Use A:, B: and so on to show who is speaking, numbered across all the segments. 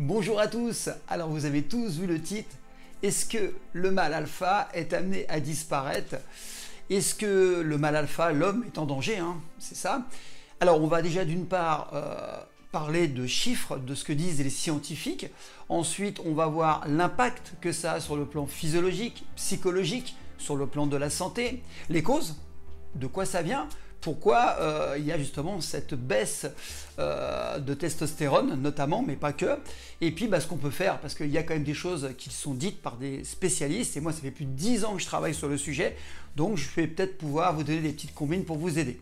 A: Bonjour à tous. Alors vous avez tous vu le titre. Est-ce que le mâle alpha est amené à disparaître? Est-ce que le mâle alpha, l'homme, est en danger, hein? C'est ça. Alors on va déjà d'une part parler de chiffres, de ce que disent les scientifiques. Ensuite on va voir l'impact que ça a sur le plan physiologique, psychologique, sur le plan de la santé, les causes, de quoi ça vient. Pourquoi il y a justement cette baisse de testostérone notamment, mais pas que. Et puis ce qu'on peut faire, parce qu'il y a quand même des choses qui sont dites par des spécialistes, et moi ça fait plus de 10 ans que je travaille sur le sujet, donc je vais peut-être pouvoir vous donner des petites combines pour vous aider.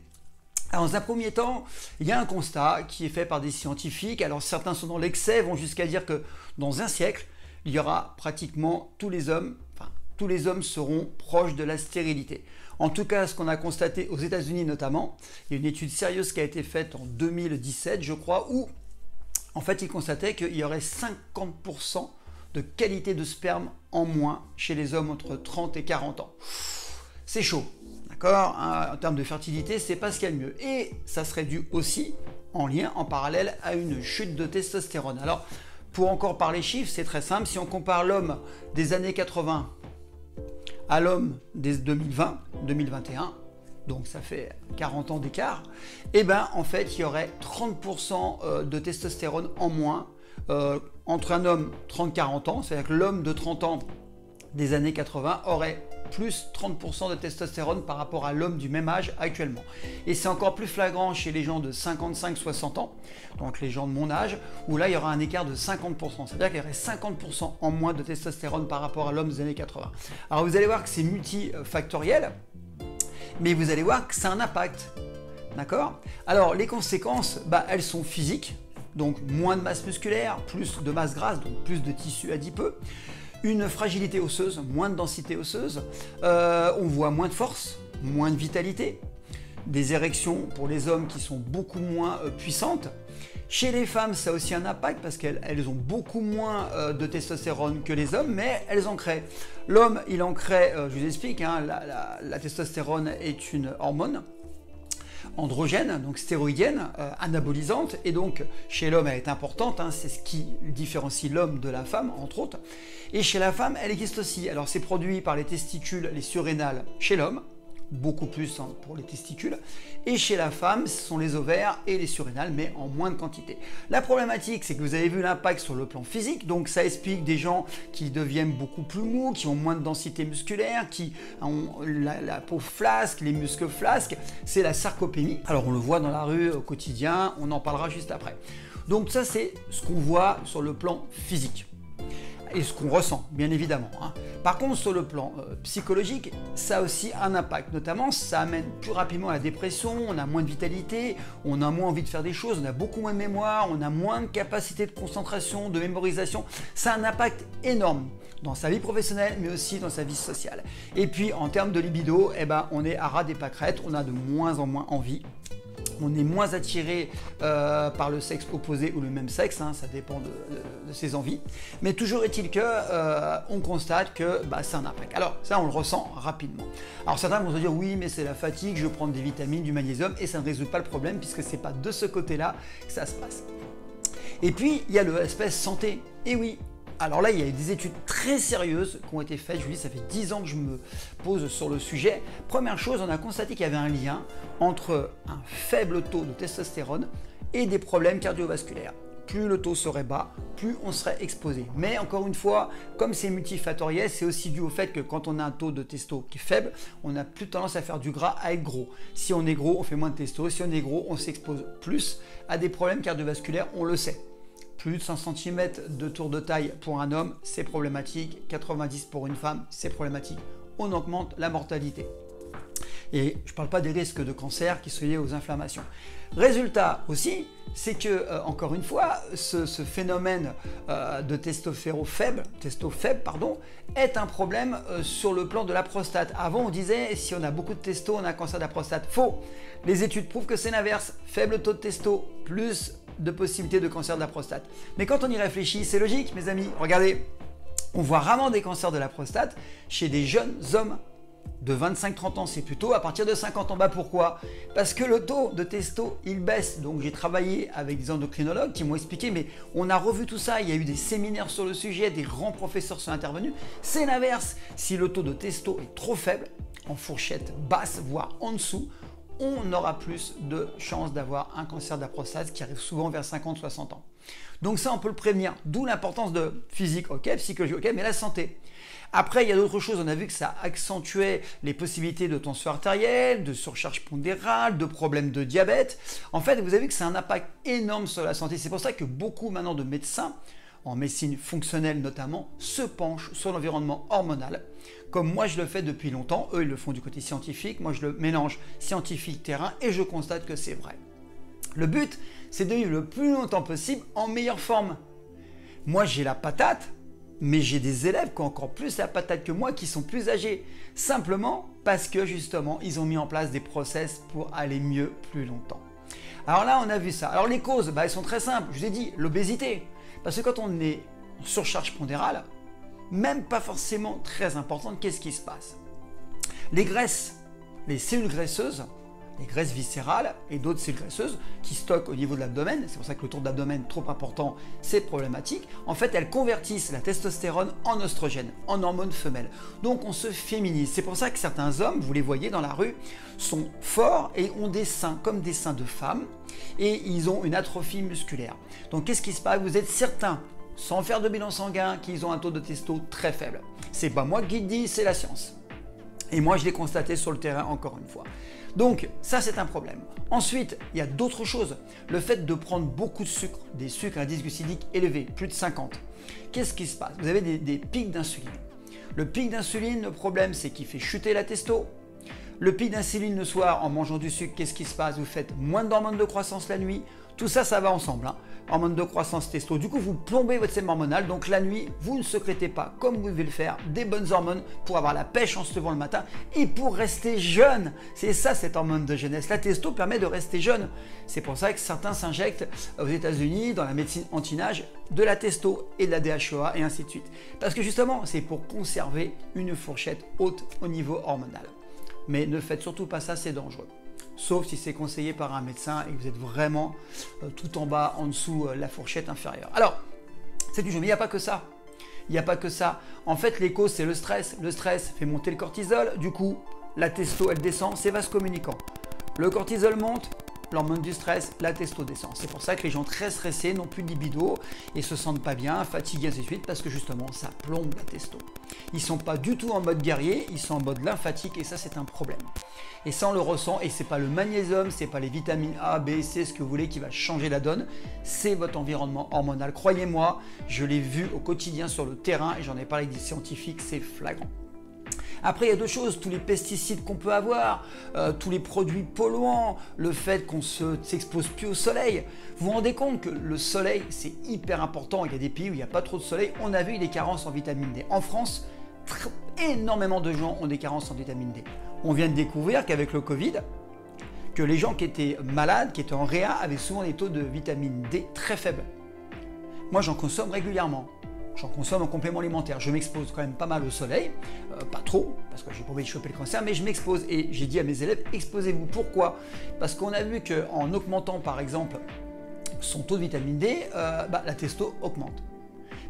A: Alors, dans un premier temps, il y a un constat qui est fait par des scientifiques. Alors certains sont dans l'excès, vont jusqu'à dire que dans un siècle, il y aura pratiquement tous les hommes seront proches de la stérilité. En tout cas, ce qu'on a constaté aux États-Unis notamment, il y a une étude sérieuse qui a été faite en 2017, je crois, où en fait ils constataient qu'il y aurait 50% de qualité de sperme en moins chez les hommes entre 30 et 40 ans. C'est chaud, d'accord, hein, en termes de fertilité, c'est pas ce qu'il y a de mieux. Et ça serait dû aussi en lien, en parallèle, à une chute de testostérone. Alors, pour encore parler chiffres, c'est très simple. Si on compare l'homme des années 80 à l'homme des 2020, 2021, donc ça fait 40 ans d'écart, et en fait, il y aurait 30% de testostérone en moins entre un homme 30-40 ans, c'est-à-dire que l'homme de 30 ans des années 80 aurait plus 30% de testostérone par rapport à l'homme du même âge actuellement. Et c'est encore plus flagrant chez les gens de 55-60 ans, donc les gens de mon âge, où là il y aura un écart de 50%. C'est-à-dire qu'il y aurait 50% en moins de testostérone par rapport à l'homme des années 80. Alors vous allez voir que c'est multifactoriel, mais vous allez voir que ça a un impact. D'accord? Alors les conséquences, elles sont physiques, donc moins de masse musculaire, plus de masse grasse, donc plus de tissu adipeux. Une fragilité osseuse, moins de densité osseuse, on voit moins de force, moins de vitalité, des érections pour les hommes qui sont beaucoup moins puissantes. Chez les femmes, ça a aussi un impact parce qu'elles ont beaucoup moins de testostérone que les hommes, mais elles en créent. L'homme, il en crée, je vous explique, hein, la testostérone est une hormone androgène, donc stéroïdienne, anabolisante, et donc chez l'homme elle est importante, hein, c'est ce qui différencie l'homme de la femme, entre autres, et chez la femme elle existe aussi. Alors c'est produit par les testicules, les surrénales chez l'homme, beaucoup plus pour les testicules, et chez la femme ce sont les ovaires et les surrénales, mais en moins de quantité. La problématique, c'est que vous avez vu l'impact sur le plan physique, donc ça explique des gens qui deviennent beaucoup plus mous, qui ont moins de densité musculaire, qui ont la peau flasque, les muscles flasques, c'est la sarcopénie. Alors on le voit dans la rue au quotidien, on en parlera juste après. Donc ça c'est ce qu'on voit sur le plan physique. Et ce qu'on ressent, bien évidemment. Hein. Par contre, sur le plan psychologique, ça a aussi un impact. Notamment, ça amène plus rapidement à la dépression, on a moins de vitalité, on a moins envie de faire des choses, on a beaucoup moins de mémoire, on a moins de capacité de concentration, de mémorisation. Ça a un impact énorme dans sa vie professionnelle, mais aussi dans sa vie sociale. Et puis, en termes de libido, on est à ras des pâquerettes, on a de moins en moins envie. On est moins attiré par le sexe opposé ou le même sexe, hein, ça dépend de ses envies. Mais toujours est-il que on constate que ça a un impact. Alors ça, on le ressent rapidement. Alors certains vont se dire oui, mais c'est la fatigue, je vais prendre des vitamines, du magnésium, et ça ne résout pas le problème puisque c'est pas de ce côté-là que ça se passe. Et puis il y a l'aspect santé. Et oui. Alors là, il y a des études très sérieuses qui ont été faites. Je vous dis, ça fait 10 ans que je me pose sur le sujet. Première chose, on a constaté qu'il y avait un lien entre un faible taux de testostérone et des problèmes cardiovasculaires. Plus le taux serait bas, plus on serait exposé. Mais encore une fois, comme c'est multifactoriel, c'est aussi dû au fait que quand on a un taux de testo qui est faible, on a plus tendance à faire du gras, à être gros. Si on est gros, on fait moins de testo. Si on est gros, on s'expose plus à des problèmes cardiovasculaires, on le sait. Plus de 5 cm de tour de taille pour un homme, c'est problématique. 90 pour une femme, c'est problématique. On augmente la mortalité. Et je ne parle pas des risques de cancer qui sont liés aux inflammations. Résultat aussi, c'est que, encore une fois, ce phénomène de testo faible, est un problème sur le plan de la prostate. Avant, on disait, si on a beaucoup de testo, on a un cancer de la prostate. Faux! Les études prouvent que c'est l'inverse. Faible taux de testo, plus de possibilités de cancer de la prostate. Mais quand on y réfléchit, c'est logique, mes amis. Regardez, on voit rarement des cancers de la prostate chez des jeunes hommes. De 25-30 ans, c'est plutôt à partir de 50 ans. Bah pourquoi? Parce que le taux de testo, il baisse. Donc j'ai travaillé avec des endocrinologues qui m'ont expliqué, mais on a revu tout ça, il y a eu des séminaires sur le sujet, des grands professeurs sont intervenus. C'est l'inverse. Si le taux de testo est trop faible, en fourchette basse, voire en dessous, on aura plus de chances d'avoir un cancer de la prostate qui arrive souvent vers 50-60 ans. Donc ça, on peut le prévenir. D'où l'importance de physique, ok, psychologie, ok, mais la santé. Après, il y a d'autres choses. On a vu que ça accentuait les possibilités de tension artérielle, de surcharge pondérale, de problèmes de diabète. En fait, vous avez vu que c'est un impact énorme sur la santé. C'est pour ça que beaucoup maintenant de médecins, en médecine fonctionnelle notamment, se penchent sur l'environnement hormonal. Comme moi, je le fais depuis longtemps. Eux, ils le font du côté scientifique. Moi, je le mélange scientifique-terrain et je constate que c'est vrai. Le but, c'est de vivre le plus longtemps possible en meilleure forme. Moi, j'ai la patate. Mais j'ai des élèves qui ont encore plus la patate que moi, qui sont plus âgés. Simplement parce que justement, ils ont mis en place des process pour aller mieux plus longtemps. Alors là, on a vu ça. Alors les causes, elles sont très simples. Je vous ai dit, l'obésité. Parce que quand on est en surcharge pondérale, même pas forcément très importante, qu'est-ce qui se passe? Les graisses, les cellules graisseuses, les graisses viscérales et d'autres cellules graisseuses qui stockent au niveau de l'abdomen, c'est pour ça que le tour d'abdomen trop important, c'est problématique, en fait elles convertissent la testostérone en oestrogène, en hormone femelle. Donc on se féminise. C'est pour ça que certains hommes, vous les voyez dans la rue, sont forts et ont des seins comme des seins de femmes et ils ont une atrophie musculaire. Donc qu'est-ce qui se passe? Vous êtes certains, sans faire de bilan sanguin, qu'ils ont un taux de testo très faible. C'est pas moi qui le dis, c'est la science. Et moi je l'ai constaté sur le terrain encore une fois. Donc ça c'est un problème. Ensuite, il y a d'autres choses. Le fait de prendre beaucoup de sucre, des sucres à indice glycémique élevé, plus de 50. Qu'est-ce qui se passe? Vous avez des pics d'insuline. Le pic d'insuline, le problème c'est qu'il fait chuter la testo. Le pic d'insuline le soir en mangeant du sucre, qu'est-ce qui se passe? Vous faites moins d'hormones de croissance la nuit. Tout ça, ça va ensemble. Hormones de croissance, testo. Du coup, vous plombez votre système hormonal. Donc la nuit, vous ne sécrétez pas, comme vous devez le faire, des bonnes hormones pour avoir la pêche en se levant le matin et pour rester jeune. C'est ça, cette hormone de jeunesse. La testo permet de rester jeune. C'est pour ça que certains s'injectent aux États-Unis, dans la médecine anti-âge, de la testo et de la DHEA et ainsi de suite. Parce que justement, c'est pour conserver une fourchette haute au niveau hormonal. Mais ne faites surtout pas ça, c'est dangereux. Sauf si c'est conseillé par un médecin et que vous êtes vraiment tout en bas, en dessous, la fourchette inférieure. Alors, c'est du jeu, mais il n'y a pas que ça. Il n'y a pas que ça. En fait, les causes, c'est le stress. Le stress fait monter le cortisol. Du coup, la testo, elle descend. C'est vase communicant. Le cortisol monte, l'hormone du stress, la testo descend. C'est pour ça que les gens très stressés n'ont plus de libido et se sentent pas bien, fatigués, ainsi de suite, parce que justement, ça plombe la testo. Ils sont pas du tout en mode guerrier, ils sont en mode lymphatique et ça, c'est un problème. Et ça, on le ressent et c'est pas le magnésium, c'est pas les vitamines A, B, C, ce que vous voulez qui va changer la donne, c'est votre environnement hormonal. Croyez-moi, je l'ai vu au quotidien sur le terrain et j'en ai parlé avec des scientifiques, c'est flagrant. Après, il y a d'autres choses, tous les pesticides qu'on peut avoir, tous les produits polluants, le fait qu'on ne s'expose plus au soleil. Vous vous rendez compte que le soleil, c'est hyper important. Il y a des pays où il n'y a pas trop de soleil. On a vu des carences en vitamine D. En France, énormément de gens ont des carences en vitamine D. On vient de découvrir qu'avec le Covid, que les gens qui étaient malades, qui étaient en réa, avaient souvent des taux de vitamine D très faibles. Moi, j'en consomme régulièrement. J'en consomme en complément alimentaire. Je m'expose quand même pas mal au soleil, pas trop, parce que j'ai pas envie de choper le cancer, mais je m'expose. Et j'ai dit à mes élèves, exposez-vous. Pourquoi? Parce qu'on a vu qu'en augmentant, par exemple, son taux de vitamine D, la testo augmente.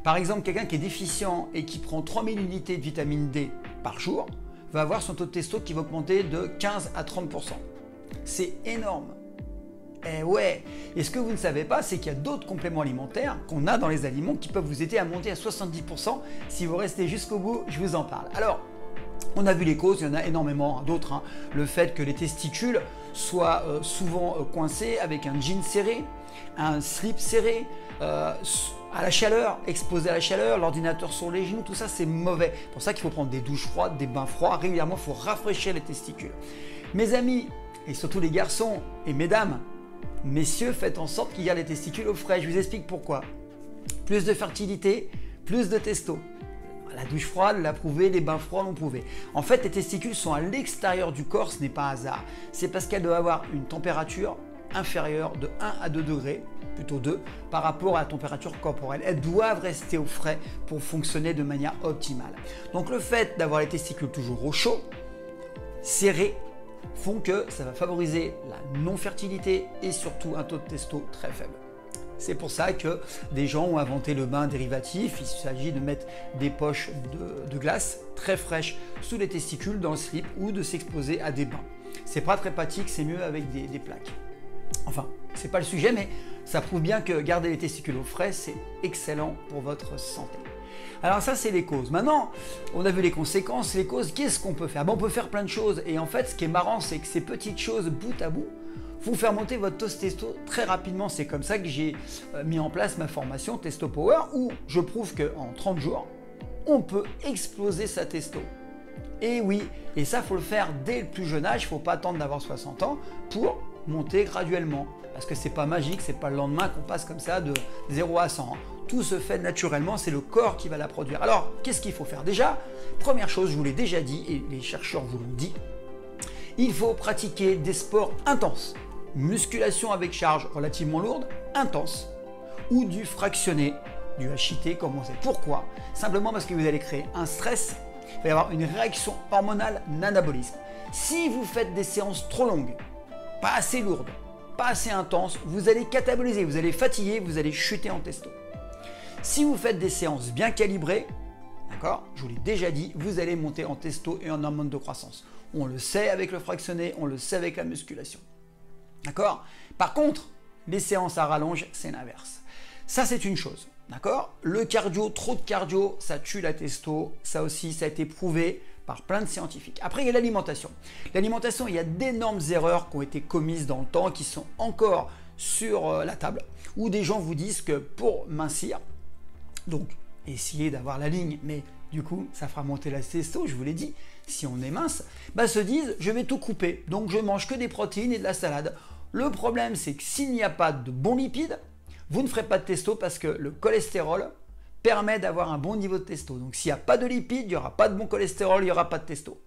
A: Par exemple, quelqu'un qui est déficient et qui prend 3000 unités de vitamine D par jour, va avoir son taux de testo qui va augmenter de 15 à 30%. C'est énorme. Eh ouais, et ce que vous ne savez pas, c'est qu'il y a d'autres compléments alimentaires qu'on a dans les aliments qui peuvent vous aider à monter à 70%. Si vous restez jusqu'au bout, je vous en parle. Alors, on a vu les causes, il y en a énormément d'autres. Le fait que les testicules soient souvent coincés avec un jean serré, un slip serré, à la chaleur, exposé à la chaleur, l'ordinateur sur les genoux, tout ça c'est mauvais. C'est pour ça qu'il faut prendre des douches froides, des bains froids, régulièrement il faut rafraîchir les testicules. Mes amis, et surtout les garçons et mesdames, messieurs, faites en sorte qu'il y ait les testicules au frais. Je vous explique pourquoi. Plus de fertilité, plus de testo. La douche froide l'a prouvé, les bains froids l'ont prouvé. En fait, les testicules sont à l'extérieur du corps, ce n'est pas hasard. C'est parce qu'elles doivent avoir une température inférieure de 1 à 2 degrés, plutôt 2, par rapport à la température corporelle. Elles doivent rester au frais pour fonctionner de manière optimale. Donc le fait d'avoir les testicules toujours au chaud, serrés font que ça va favoriser la non-fertilité et surtout un taux de testo très faible. C'est pour ça que des gens ont inventé le bain dérivatif. Il s'agit de mettre des poches de glace très fraîches sous les testicules dans le slip ou de s'exposer à des bains. C'est pas très pratique, c'est mieux avec des plaques. Enfin, c'est pas le sujet, mais ça prouve bien que garder les testicules au frais, c'est excellent pour votre santé. Alors ça, c'est les causes. Maintenant, on a vu les conséquences, les causes, qu'est-ce qu'on peut faire? On peut faire plein de choses. Et en fait, ce qui est marrant, c'est que ces petites choses, bout à bout, vous faire monter votre taux de testo très rapidement. C'est comme ça que j'ai mis en place ma formation Testo Power, où je prouve qu'en 30 jours, on peut exploser sa testo. Et oui, et ça, il faut le faire dès le plus jeune âge. Il ne faut pas attendre d'avoir 60 ans pour monter graduellement. Parce que c'est pas magique, c'est pas le lendemain qu'on passe comme ça de 0 à 100. Tout se fait naturellement, c'est le corps qui va la produire. Alors, qu'est-ce qu'il faut faire? Déjà, première chose, je vous l'ai déjà dit, et les chercheurs vous l'ont dit, il faut pratiquer des sports intenses. Musculation avec charge relativement lourde, intense, ou du fractionné, du HIIT comme on sait. Pourquoi? Simplement parce que vous allez créer un stress, il va y avoir une réaction hormonale d'anabolisme. Si vous faites des séances trop longues, pas assez lourdes, pas assez intenses, vous allez cataboliser, vous allez fatiguer, vous allez chuter en testo. Si vous faites des séances bien calibrées, d'accord, je vous l'ai déjà dit, vous allez monter en testo et en hormones de croissance. On le sait avec le fractionné, on le sait avec la musculation. D'accord? Par contre, les séances à rallonge, c'est l'inverse. Ça, c'est une chose. D'accord? Le cardio, trop de cardio, ça tue la testo. Ça aussi, ça a été prouvé par plein de scientifiques. Après, il y a l'alimentation. L'alimentation, il y a d'énormes erreurs qui ont été commises dans le temps, qui sont encore sur la table, où des gens vous disent que pour mincir, donc essayez d'avoir la ligne, mais du coup, ça fera monter la testo, je vous l'ai dit, si on est mince, se disent, je vais tout couper, donc je mange que des protéines et de la salade. Le problème, c'est que s'il n'y a pas de bons lipides, vous ne ferez pas de testo parce que le cholestérol permet d'avoir un bon niveau de testo. Donc s'il n'y a pas de lipides, il n'y aura pas de bon cholestérol, il n'y aura pas de testo.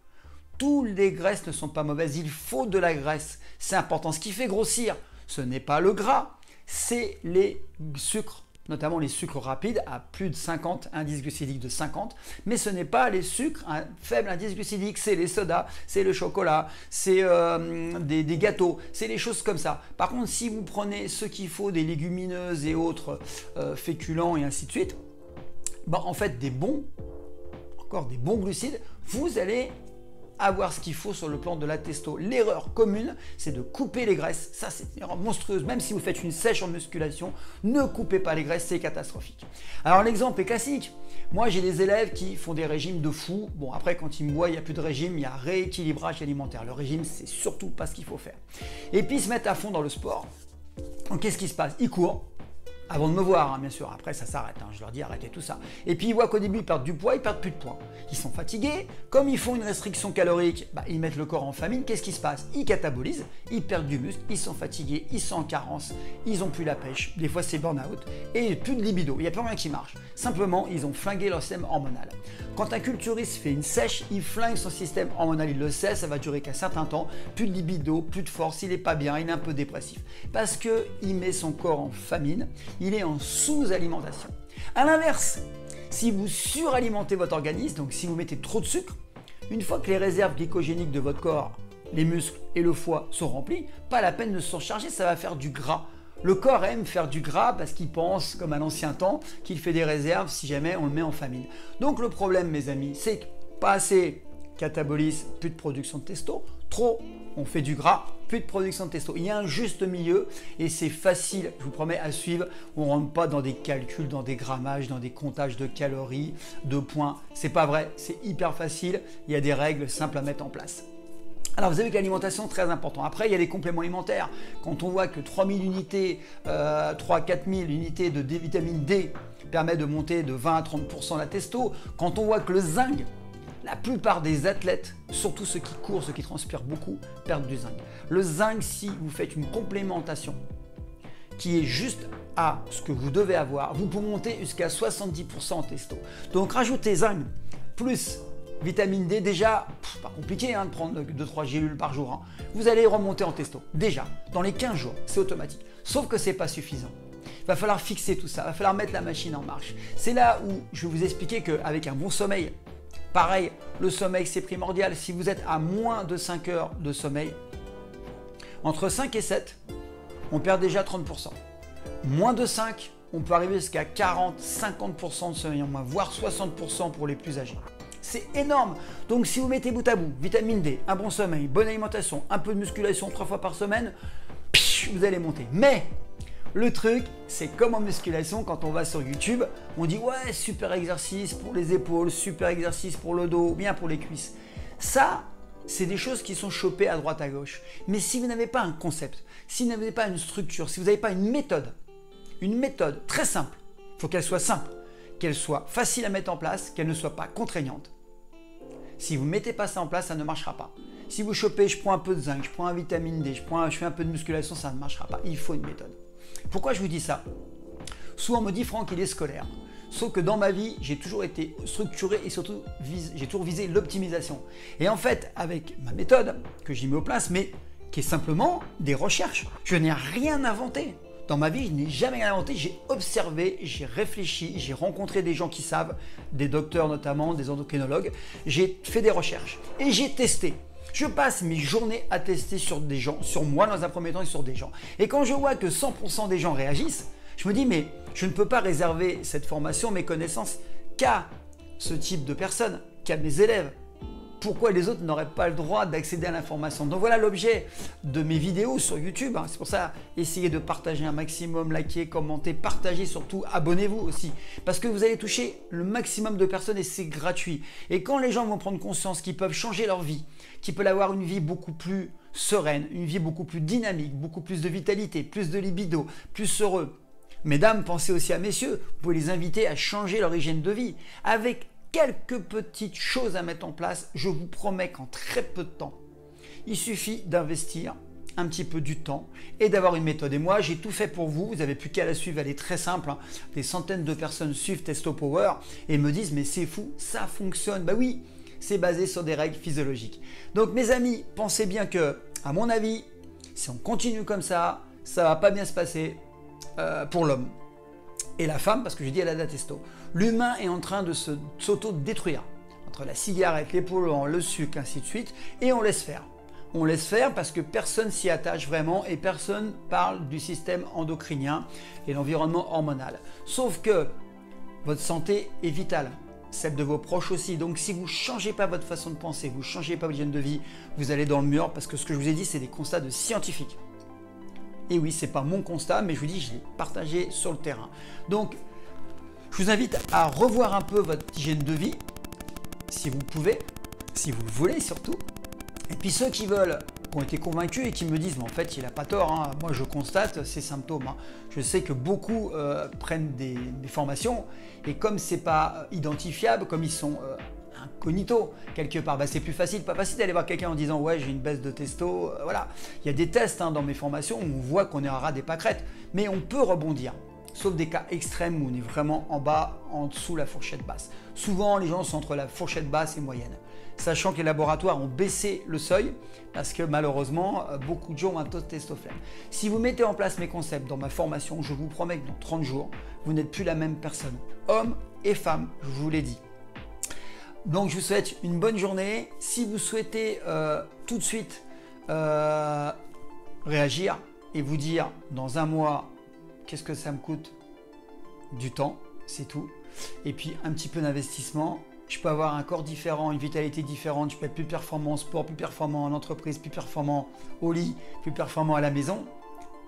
A: Toutes les graisses ne sont pas mauvaises, il faut de la graisse. C'est important. Ce qui fait grossir, ce n'est pas le gras, c'est les sucres, notamment les sucres rapides à plus de 50, indice glycémique de 50, mais ce n'est pas les sucres à faible indice glycémique, c'est les sodas, c'est le chocolat, c'est des gâteaux, c'est les choses comme ça. Par contre, si vous prenez ce qu'il faut, des légumineuses et autres féculents et ainsi de suite, en fait des bons glucides, vous allez avoir ce qu'il faut sur le plan de la testo. L'erreur commune, c'est de couper les graisses. Ça, c'est une erreur monstrueuse. Même si vous faites une sèche en musculation, ne coupez pas les graisses, c'est catastrophique. Alors, l'exemple est classique. Moi, j'ai des élèves qui font des régimes de fou. Bon, après, quand ils me voient, il n'y a plus de régime, il y a rééquilibrage alimentaire. Le régime, c'est surtout pas ce qu'il faut faire. Et puis, ils se mettent à fond dans le sport. Donc, qu'est-ce qui se passe? Ils courent. Avant de me voir, bien sûr, après ça s'arrête, je leur dis arrêtez tout ça. Et puis ils voient qu'au début ils perdent du poids, ils perdent plus de poids. Ils sont fatigués, comme ils font une restriction calorique, ils mettent le corps en famine, qu'est-ce qui se passe? Ils catabolisent, ils perdent du muscle, ils sont fatigués, ils sont en carence, ils n'ont plus la pêche, des fois c'est burn-out, et plus de libido, il n'y a plus rien qui marche. Simplement, ils ont flingué leur système hormonal. Quand un culturiste fait une sèche, il flingue son système hormonal, il le sait, ça va durer qu'un certain temps, plus de libido, plus de force, il n'est pas bien, il est un peu dépressif. Parce qu'il met son corps en famine, il est en sous-alimentation. A l'inverse, si vous suralimentez votre organisme, donc si vous mettez trop de sucre, une fois que les réserves glycogéniques de votre corps, les muscles et le foie sont remplis, pas la peine de se surcharger, ça va faire du gras. Le corps aime faire du gras parce qu'il pense, comme à l'ancien temps, qu'il fait des réserves si jamais on le met en famine. Donc le problème, mes amis, c'est que pas assez catabolisme, plus de production de testo, trop, on fait du gras, plus de production de testo. Il y a un juste milieu et c'est facile, je vous promets, à suivre. On ne rentre pas dans des calculs, dans des grammages, dans des comptages de calories, de points. C'est pas vrai, c'est hyper facile. Il y a des règles simples à mettre en place. Alors vous avez que l'alimentation très important. Après il y a les compléments alimentaires. Quand on voit que 3000 unités, 3-4000 unités de vitamine D permet de monter de 20 à 30% la testo, quand on voit que le zinc, la plupart des athlètes, surtout ceux qui courent, ceux qui transpirent beaucoup, perdent du zinc. Le zinc, si vous faites une complémentation qui est juste à ce que vous devez avoir, vous pouvez monter jusqu'à 70% en testo. Donc rajoutez zinc plus vitamine D, déjà, pas compliqué de prendre 2-3 gélules par jour. Vous allez remonter en testo. Déjà, dans les 15 jours, c'est automatique. Sauf que ce n'est pas suffisant. Il va falloir fixer tout ça, il va falloir mettre la machine en marche. C'est là où je vais vous expliquer qu'avec un bon sommeil, Pareil, le sommeil, c'est primordial. Si vous êtes à moins de 5 heures de sommeil, entre 5 et 7, on perd déjà 30%. Moins de 5, on peut arriver jusqu'à 40-50% de sommeil en moins, voire 60% pour les plus âgés. C'est énorme. Donc si vous mettez bout à bout, vitamine D, un bon sommeil, bonne alimentation, un peu de musculation 3 fois par semaine, vous allez monter. Mais le truc, c'est comme en musculation, quand on va sur YouTube, on dit ouais, super exercice pour les épaules, super exercice pour le dos, bien pour les cuisses. Ça, c'est des choses qui sont chopées à droite à gauche. Mais si vous n'avez pas un concept, si vous n'avez pas une structure, si vous n'avez pas une méthode très simple, il faut qu'elle soit simple, qu'elle soit facile à mettre en place, qu'elle ne soit pas contraignante. Si vous ne mettez pas ça en place, ça ne marchera pas. Si vous chopez, je prends un peu de zinc, je prends un vitamine D, je fais un peu de musculation, ça ne marchera pas. Il faut une méthode. Pourquoi je vous dis ça? Souvent on me dit Franck, il est scolaire. Sauf que dans ma vie, j'ai toujours été structuré et surtout j'ai toujours visé l'optimisation. Et en fait, avec ma méthode que j'ai mis en place, mais qui est simplement des recherches, je n'ai rien inventé. Dans ma vie, je n'ai jamais rien inventé, j'ai observé, j'ai réfléchi, j'ai rencontré des gens qui savent, des docteurs notamment, des endocrinologues, j'ai fait des recherches et j'ai testé. Je passe mes journées à tester sur des gens, sur moi dans un premier temps et sur des gens. Et quand je vois que 100% des gens réagissent, je me dis mais je ne peux pas réserver cette formation, mes connaissances qu'à ce type de personnes, qu'à mes élèves. Pourquoi les autres n'auraient pas le droit d'accéder à l'information? Donc voilà l'objet de mes vidéos sur YouTube. C'est pour ça, essayez de partager un maximum, likez, commentez, partagez, surtout abonnez-vous aussi. Parce que vous allez toucher le maximum de personnes et c'est gratuit. Et quand les gens vont prendre conscience qu'ils peuvent changer leur vie, qu'ils peuvent avoir une vie beaucoup plus sereine, une vie beaucoup plus dynamique, beaucoup plus de vitalité, plus de libido, plus heureux. Mesdames, pensez aussi à messieurs, vous pouvez les inviter à changer leur hygiène de vie avec quelques petites choses à mettre en place. Je vous promets qu'en très peu de temps, il suffit d'investir un petit peu du temps et d'avoir une méthode. Et moi, j'ai tout fait pour vous. Vous n'avez plus qu'à la suivre. Elle est très simple. Des centaines de personnes suivent Testo Power et me disent mais c'est fou, ça fonctionne. Bah oui, c'est basé sur des règles physiologiques. Donc mes amis, pensez bien que, à mon avis, si on continue comme ça va pas bien se passer pour l'homme. Et la femme, parce que je dis elle a de la testo. L'humain est en train de s'auto-détruire entre la cigarette, les polluants, le sucre, ainsi de suite, et on laisse faire. On laisse faire parce que personne s'y attache vraiment et personne parle du système endocrinien et l'environnement hormonal. Sauf que votre santé est vitale, celle de vos proches aussi. Donc si vous ne changez pas votre façon de penser, vous ne changez pas votre hygiène de vie, vous allez dans le mur parce que ce que je vous ai dit, c'est des constats de scientifiques. Et oui, ce n'est pas mon constat, mais je vous dis, je l'ai partagé sur le terrain. Donc, je vous invite à revoir un peu votre hygiène de vie, si vous pouvez, si vous le voulez surtout. Et puis ceux qui veulent, qui ont été convaincus et qui me disent, mais en fait, il n'a pas tort, hein. Moi je constate ces symptômes. Hein. Je sais que beaucoup prennent des formations, et comme ce n'est pas identifiable, comme ils sont incognito quelque part, bah, c'est plus facile, pas facile d'aller voir quelqu'un en disant ouais j'ai une baisse de testo, voilà. Il y a des tests dans mes formations où on voit qu'on est un rat des pâquerettes, mais on peut rebondir, sauf des cas extrêmes où on est vraiment en bas, en dessous la fourchette basse. Souvent les gens sont entre la fourchette basse et moyenne, sachant que les laboratoires ont baissé le seuil parce que malheureusement beaucoup de gens ont un taux de testostérone. Si vous mettez en place mes concepts dans ma formation, je vous promets que dans 30 jours, vous n'êtes plus la même personne, homme et femme, je vous l'ai dit. Donc je vous souhaite une bonne journée. Si vous souhaitez tout de suite réagir et vous dire dans un mois qu'est-ce que ça me coûte, du temps, c'est tout. Et puis un petit peu d'investissement. Je peux avoir un corps différent, une vitalité différente, je peux être plus performant en sport, plus performant en entreprise, plus performant au lit, plus performant à la maison.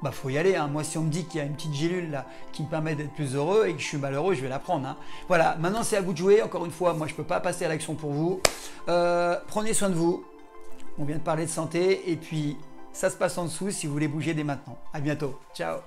A: Bah faut y aller, hein. Moi si on me dit qu'il y a une petite gélule là qui me permet d'être plus heureux et que je suis malheureux, je vais la prendre, hein. Voilà, maintenant c'est à vous de jouer, encore une fois, moi je ne peux pas passer à l'action pour vous. Prenez soin de vous, on vient de parler de santé et puis ça se passe en dessous si vous voulez bouger dès maintenant. À bientôt, ciao.